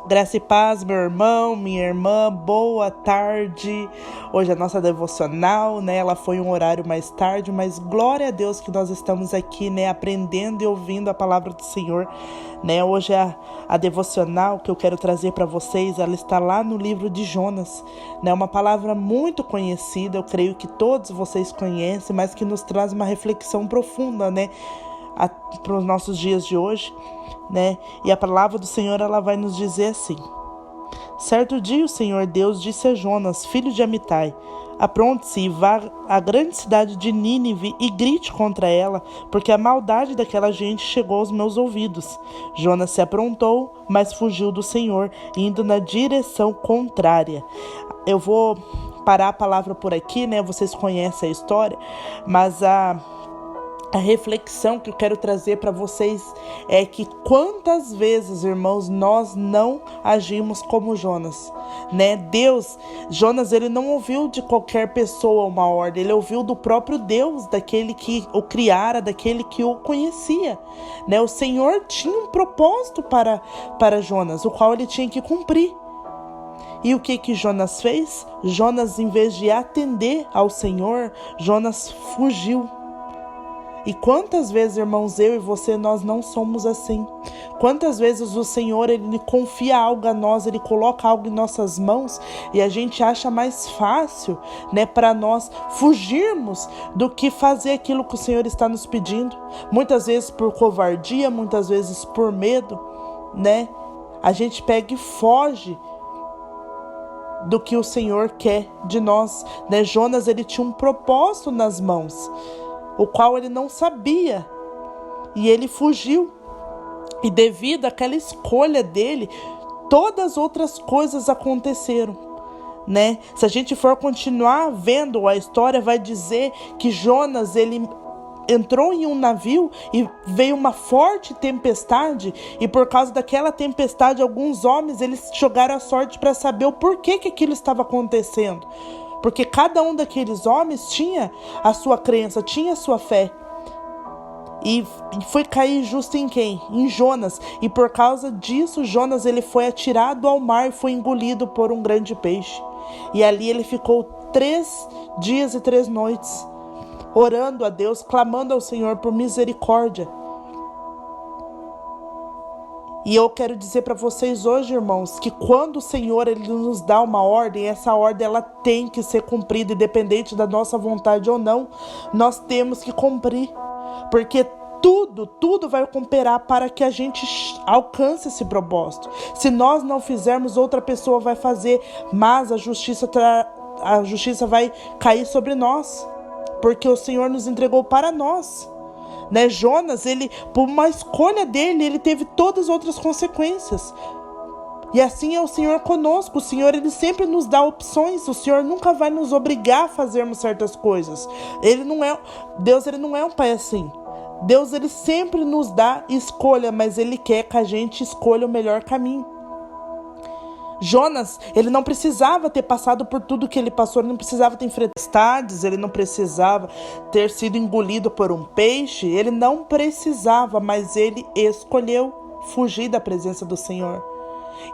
Graça e paz, meu irmão, minha irmã, boa tarde. Hoje é a nossa devocional, né? Ela foi um horário mais tarde, mas glória a Deus que nós estamos aqui, né? Aprendendo e ouvindo a palavra do Senhor, né? Hoje é a devocional que eu quero trazer para vocês, ela está lá no livro de Jonas, né? Uma palavra muito conhecida, eu creio que todos vocês conhecem, mas que nos traz uma reflexão profunda, né? Para os nossos dias de hoje, né? E a palavra do Senhor, ela vai nos dizer assim: certo dia o Senhor Deus disse a Jonas, filho de Amitai: apronte-se e vá à grande cidade de Nínive e grite contra ela, porque a maldade daquela gente chegou aos meus ouvidos. Jonas se aprontou, mas fugiu do Senhor, indo na direção contrária. Eu vou parar a palavra por aqui, né? Vocês conhecem a história, mas a reflexão que eu quero trazer para vocês é que quantas vezes, irmãos, nós não agimos como Jonas, né? Jonas, ele não ouviu de qualquer pessoa uma ordem, ele ouviu do próprio Deus, daquele que o criara, daquele que o conhecia, né? O Senhor tinha um propósito para Jonas, o qual ele tinha que cumprir. E o que Jonas fez? Jonas, em vez de atender ao Senhor, Jonas fugiu. E quantas vezes, irmãos, eu e você, nós não somos assim? Quantas vezes o Senhor, Ele confia algo a nós, Ele coloca algo em nossas mãos e a gente acha mais fácil, né, para nós fugirmos do que fazer aquilo que o Senhor está nos pedindo. Muitas vezes por covardia, muitas vezes por medo, né? A gente pega e foge do que o Senhor quer de nós, né? Jonas, ele tinha um propósito nas mãos, o qual ele não sabia, e ele fugiu. E devido àquela escolha dele, todas as outras coisas aconteceram, né? Se a gente for continuar vendo a história, vai dizer que Jonas, ele entrou em um navio e veio uma forte tempestade, e por causa daquela tempestade, alguns homens, eles jogaram a sorte para saber o porquê que aquilo estava acontecendo. Porque cada um daqueles homens tinha a sua crença, tinha a sua fé. E foi cair justo em quem? Em Jonas. E por causa disso, Jonas, ele foi atirado ao mar e foi engolido por um grande peixe. E ali ele ficou 3 dias e 3 noites, orando a Deus, clamando ao Senhor por misericórdia. E eu quero dizer para vocês hoje, irmãos, que quando o Senhor, Ele nos dá uma ordem, essa ordem, ela tem que ser cumprida, independente da nossa vontade ou não, nós temos que cumprir, porque tudo vai cooperar para que a gente alcance esse propósito. Se nós não fizermos, outra pessoa vai fazer, mas a justiça vai cair sobre nós, porque o Senhor nos entregou para nós. Né? Jonas, ele, por uma escolha dele, ele teve todas as outras consequências. E assim é o Senhor conosco. O Senhor, ele sempre nos dá opções. O Senhor nunca vai nos obrigar a fazermos certas coisas. Deus, ele não é um pai assim. Deus, ele sempre nos dá escolha, mas ele quer que a gente escolha o melhor caminho. Jonas, ele não precisava ter passado por tudo que ele passou, ele não precisava ter enfrentado tempestades, ele não precisava ter sido engolido por um peixe, ele não precisava, mas ele escolheu fugir da presença do Senhor.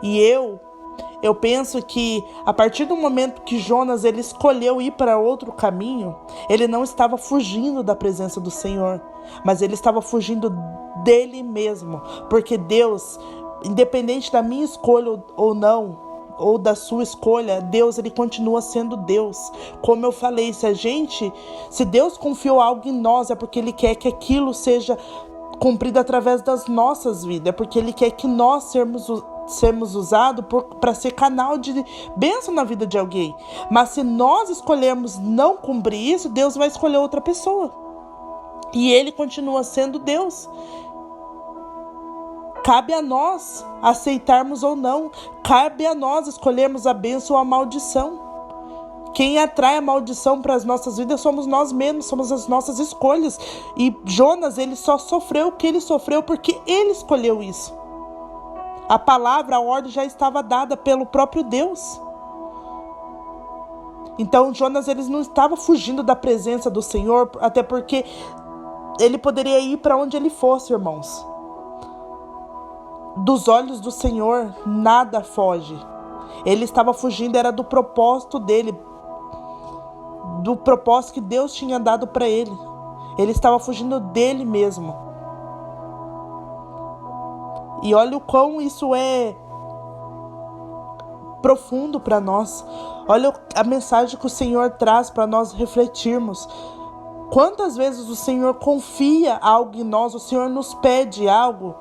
E eu penso que a partir do momento que Jonas, ele escolheu ir para outro caminho, ele não estava fugindo da presença do Senhor, mas ele estava fugindo dele mesmo, porque Deus, independente da minha escolha ou não, ou da sua escolha, Deus, ele continua sendo Deus. Como eu falei, se Deus confiou algo em nós, é porque ele quer que aquilo seja cumprido através das nossas vidas, é porque ele quer que nós sermos usados para ser canal de bênção na vida de alguém. Mas se nós escolhermos não cumprir isso, Deus vai escolher outra pessoa, e ele continua sendo Deus. Cabe a nós aceitarmos ou não. Cabe a nós escolhermos a bênção ou a maldição. Quem atrai a maldição para as nossas vidas somos nós mesmos, somos as nossas escolhas. E Jonas, ele só sofreu o que ele sofreu porque ele escolheu isso. A palavra, a ordem já estava dada pelo próprio Deus. Então Jonas, ele não estava fugindo da presença do Senhor, até porque ele poderia ir para onde ele fosse, irmãos. dos olhos do Senhor nada foge. Ele estava fugindo, era do propósito dele, do propósito que Deus tinha dado para ele. Ele estava fugindo dele mesmo. E olha o quão isso é profundo para nós. Olha a mensagem que o Senhor traz para nós refletirmos. Quantas vezes o Senhor confia algo em nós, o Senhor nos pede algo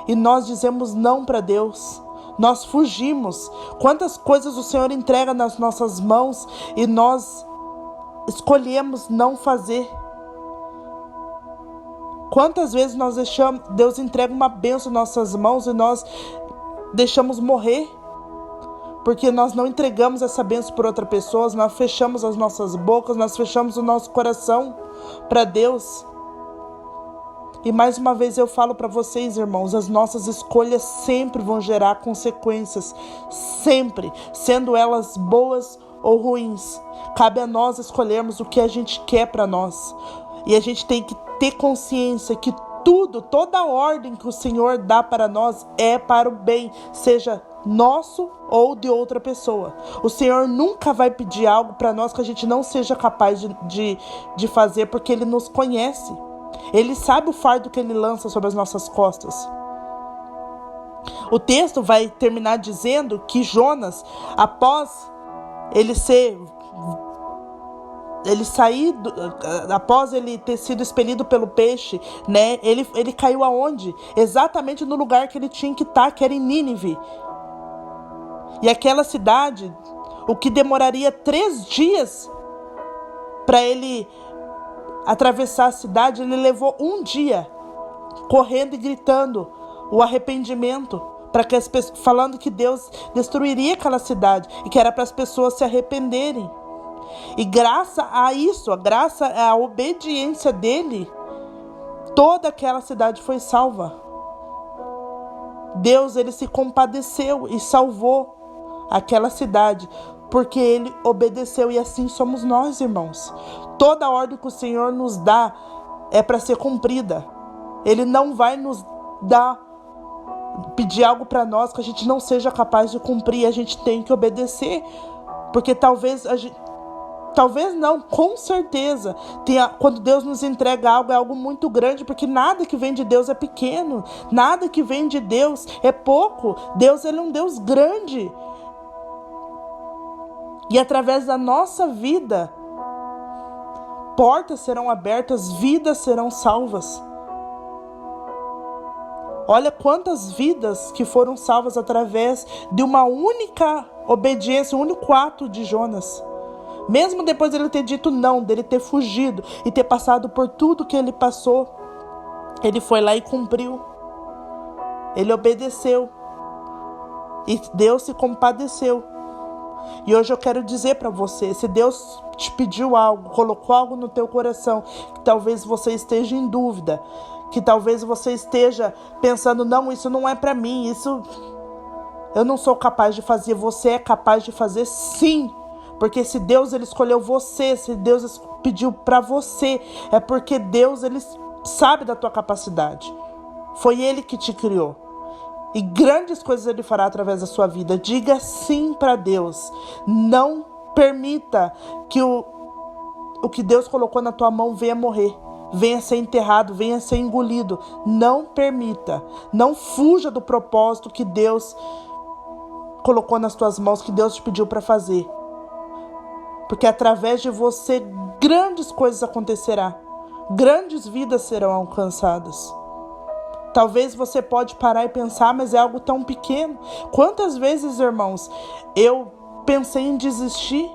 e nós dizemos não para Deus. Nós fugimos. Quantas coisas o Senhor entrega nas nossas mãos e nós escolhemos não fazer. Quantas vezes nós deixamos, Deus entrega uma bênção em nossas mãos e nós deixamos morrer, porque nós não entregamos essa bênção por outra pessoa, nós fechamos as nossas bocas, nós fechamos o nosso coração para Deus. E mais uma vez eu falo para vocês, irmãos, as nossas escolhas sempre vão gerar consequências, sempre, sendo elas boas ou ruins. Cabe a nós escolhermos o que a gente quer para nós. E a gente tem que ter consciência que toda a ordem que o Senhor dá para nós é para o bem, seja nosso ou de outra pessoa. O Senhor nunca vai pedir algo para nós que a gente não seja capaz de fazer, porque Ele nos conhece. Ele sabe o fardo que Ele lança sobre as nossas costas. O texto vai terminar dizendo que Jonas, após após ele ter sido expelido pelo peixe, né? Ele caiu aonde? Exatamente no lugar que ele tinha que estar, que era em Nínive. E aquela cidade, o que demoraria 3 dias para ele atravessar a cidade, ele levou 1 dia correndo e gritando o arrependimento, para que as pessoas, falando que Deus destruiria aquela cidade e que era para as pessoas se arrependerem. E graças a isso, graças à obediência dele, toda aquela cidade foi salva. Deus, ele se compadeceu e salvou aquela cidade, porque ele obedeceu, e assim somos nós, irmãos. Toda a ordem que o Senhor nos dá é para ser cumprida. Ele não vai nos pedir algo para nós que a gente não seja capaz de cumprir. A gente tem que obedecer, porque talvez não, com certeza, quando Deus nos entrega algo, é algo muito grande, porque nada que vem de Deus é pequeno, nada que vem de Deus é pouco. Deus, ele é um Deus grande. E através da nossa vida, portas serão abertas, vidas serão salvas. Olha quantas vidas que foram salvas através de uma única obediência, um único ato de Jonas. Mesmo depois dele ter dito não, dele ter fugido e ter passado por tudo que ele passou, ele foi lá e cumpriu. Ele obedeceu. E Deus se compadeceu. E hoje eu quero dizer para você, se Deus te pediu algo, colocou algo no teu coração, que talvez você esteja em dúvida, que talvez você esteja pensando, não, isso não é para mim, isso eu não sou capaz de fazer. Você é capaz de fazer, sim. Porque se Deus, ele escolheu você, se Deus pediu para você, é porque Deus, ele sabe da tua capacidade. Foi Ele que te criou. E grandes coisas Ele fará através da sua vida. Diga sim para Deus. Não permita que o que Deus colocou na tua mão venha morrer, venha ser enterrado, venha ser engolido. Não permita. Não fuja do propósito que Deus colocou nas tuas mãos, que Deus te pediu para fazer. Porque através de você, grandes coisas acontecerão. Grandes vidas serão alcançadas. Talvez você pode parar e pensar, mas é algo tão pequeno. Quantas vezes, irmãos, eu pensei em desistir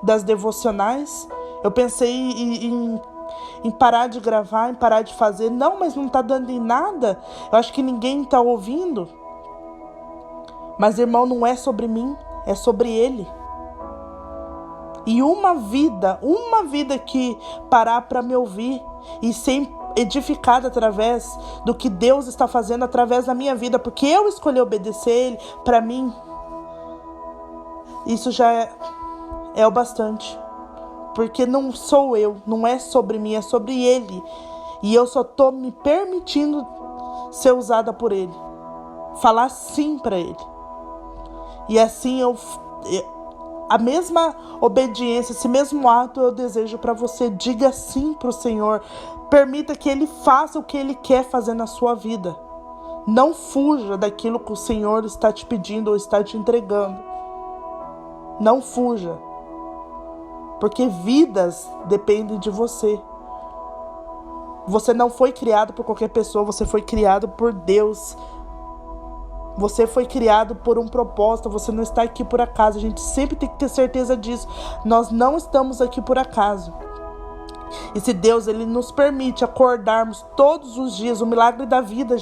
das devocionais. Eu pensei em parar de gravar, em parar de fazer. Não, mas não está dando em nada. Eu acho que ninguém está ouvindo. Mas, irmão, não é sobre mim, é sobre Ele. E uma vida que parar para me ouvir e ser edificada através do que Deus está fazendo através da minha vida, porque eu escolhi obedecer Ele, para mim, isso já é o bastante. Porque não sou eu, não é sobre mim, é sobre Ele. E eu só estou me permitindo ser usada por Ele. falar sim para Ele. E assim a mesma obediência, esse mesmo ato eu desejo para você. Diga sim para o Senhor. Permita que Ele faça o que Ele quer fazer na sua vida. Não fuja daquilo que o Senhor está te pedindo ou está te entregando. Não fuja. Porque vidas dependem de você. Você não foi criado por qualquer pessoa, você foi criado por Deus. Você foi criado por um propósito, você não está aqui por acaso. A gente sempre tem que ter certeza disso. Nós não estamos aqui por acaso. E se Deus ele nos permite acordarmos todos os dias, o milagre da vida,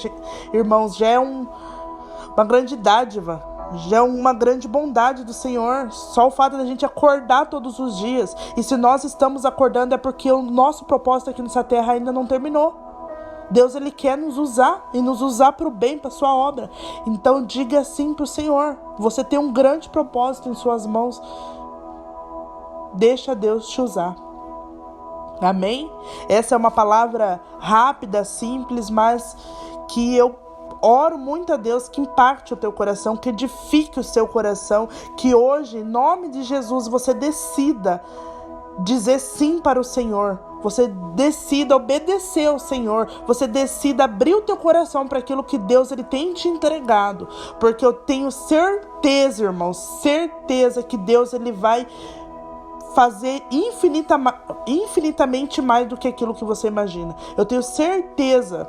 irmãos, já é uma grande dádiva, já é uma grande bondade do Senhor. Só o fato de a gente acordar todos os dias. E se nós estamos acordando é porque o nosso propósito aqui nessa terra ainda não terminou. Deus ele quer nos usar e nos usar para o bem, para a sua obra. Então diga sim para o Senhor. Você tem um grande propósito em suas mãos. Deixa Deus te usar. Amém? Essa é uma palavra rápida, simples, mas que eu oro muito a Deus que impacte o teu coração, que edifique o seu coração, que hoje, em nome de Jesus, você decida dizer sim para o Senhor. Você decida obedecer ao Senhor. Você decida abrir o teu coração para aquilo que Deus ele tem te entregado. Porque eu tenho certeza, irmãos, certeza que Deus ele vai fazer infinitamente mais do que aquilo que você imagina. Eu tenho certeza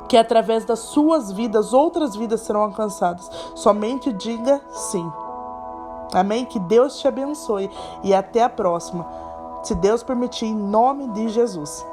que através das suas vidas, outras vidas serão alcançadas. Somente diga sim. Amém? Que Deus te abençoe e até a próxima. Se Deus permitir, em nome de Jesus.